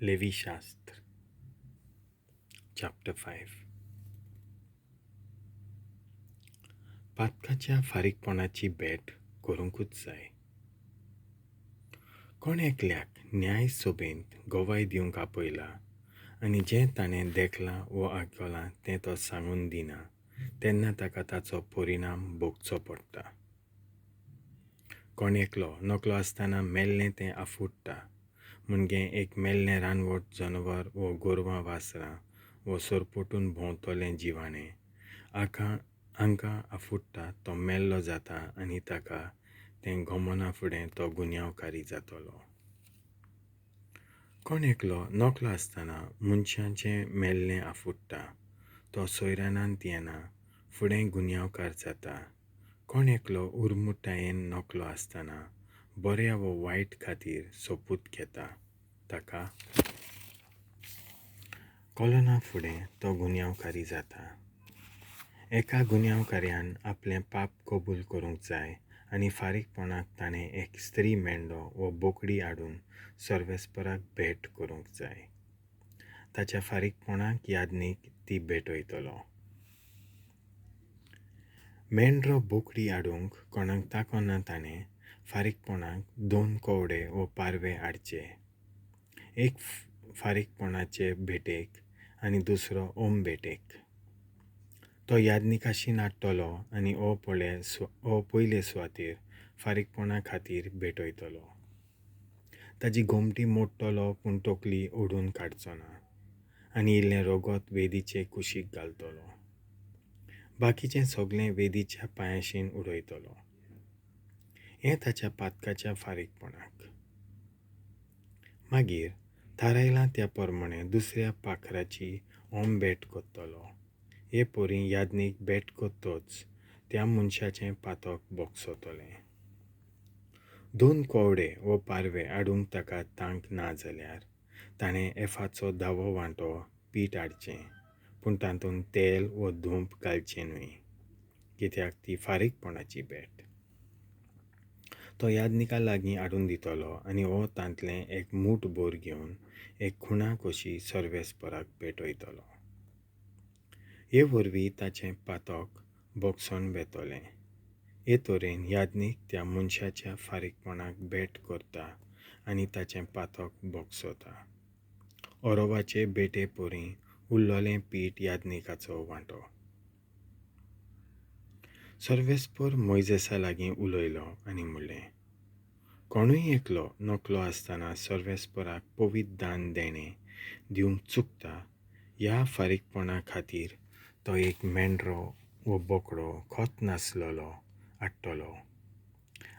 Levi-Xastr Chapter 5 पातकाच्या फारीकपणाची भेट करूंकूच जाय. कोण एकल्याक न्याय सोबेंत गोवाय दिवंक आपयला आनी जें ताणें देखलां वो आयकलां तें तो सांगून दिना तेन्ना ताका ताचो परिणाम भोगचो पडटा. कोण एकलो नकलो आसतना मेल्लें तें आफुट्टा म्हणजे एक मेल्लें रानवट जनवर वो गोरवां वासरां वो सोरपोटून भोंवतलें जिवाणें हांकां आफुट्टा तो मेल्लो जाता आनी ताका तें घोमना फुडें तो गुन्यांवकारी जातलो. कोण एकलो नकलो आसतना मनशाचें मेल्लें आफुट्टा तो सोयरानांत येना फुडें गुन्यांवकार जाता. कोण एकलो उरमुट्टायेन नकलो आसतना बऱ्या वो वायट खातीर सोपूत घेता ताका कॉलना फुडें तो गुन्यांवकारी जाता. एका गुन्यांवकार्यान आपलें पाप कबूल करूंक जाय आनी फारीकपणाक ताणें एक स्त्री मेंढो वो बोकडी हाडून सर्वेस्पराक भेट करूंक जाय. ताच्या फारीकपणाक यादनीक ती भेटयतलो. मेंढरो बोकडी हाडूंक कोणाक ताकोना ताणें फारीकपणाक 2 kovdde वो parve हाडचे. एक फारीकपणाचे भेटेक आनी दुसरो भेटेक. तो यादनिकाशीन हाडटलो आनी पयले सुवातेर फारीकपणा खातीर भेटयतलो. ताजी घोमटी मोडटलो पूण तकली ओडून काडचो ना आनी इल्लें रोगोत वेदीचे कुशीक घालतलो. बाकीचें सगळें वेदीच्या पांयाशीन उडयतलो. हें ताच्या पातकाच्या फारीकपणाक. मागीर थारायलां त्या प्रमाणें दुसऱ्या पाखराची भेट करतलो. हे पोरी यादनीक भेट करतोच त्या मनशाचें पातक बोगसतलें. 2 kovdde वो parve हाडूंक ताका तांक ना जाल्यार ताणें एफाचो dhavo vantto पिtt हाडचें पूण तांतूंत तेल वो dhump घालचें न्हय कित्याक ती फारीकपणाची भेट. तो यादनिका लागीं हाडून दितलो आनी हो तांतलें एक मुtt-bhor घेवन एक खुणा कशी सर्वेस्पराक भेटयतलो. हे वरवीं ताचें पातक बोगसोन वेतलें. हे तरेन यादनीक त्या मनशाच्या फारीकपणाक भेट करता आनी ताचें पातक बोगसता. ओरोवाचे भेटे पोरी उरलोलें पीठ यादनिकाचो वांटो. सर्वेस्पर मोइजेसा लागीं उलयलो आनी म्हणलें, कोणूय एकलो नकलो आसतना सर्वेस्पराक पवित्र दान देणें दिवंक चुकता ह्या फारीकपणा खातीर तो एक मेंढरो वो बोकडो खोत नासलोलो हाडटलो.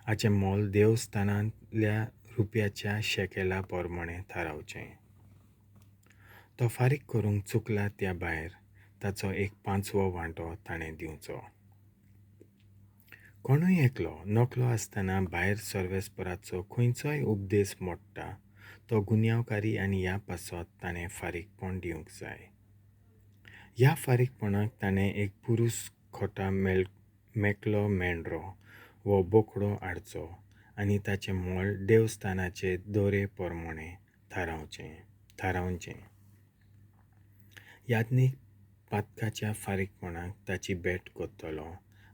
हाचें मोल देवस्थानांतल्या रुपयाच्या शेकेला प्रमाणें थारावचें. तो फारीक करूंक चुकला त्या भायर ताचो एक 5वो वांटो ताणें दिवचो. कोणूय एकलो नकलो आसतना भायर सर्वेस्पराचो खंयचोय उपदेश मोडटा तो गुन्यांवकारी आनी ह्या पासत ताणें फारीकपण दिवंक जाय. ह्या फारीकपणाक ताणें एक पुरूस खोटा मेकलो मेंढरो वो बोकडो हाडचो आनी ताचें मोल देवस्थानाचे दोरे प्रमाणें थारावचें. यादनीक पातकाच्या फारीकपणाक ताची भेट करतलो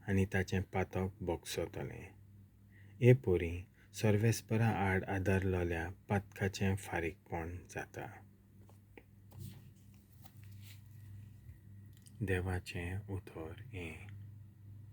आनी ताचें पातक बोगसतलें. हे पोरी सर्वेस्परा आड आदारलोल्या पातकाचें फारीकपण जाता. देवाचें उतर हें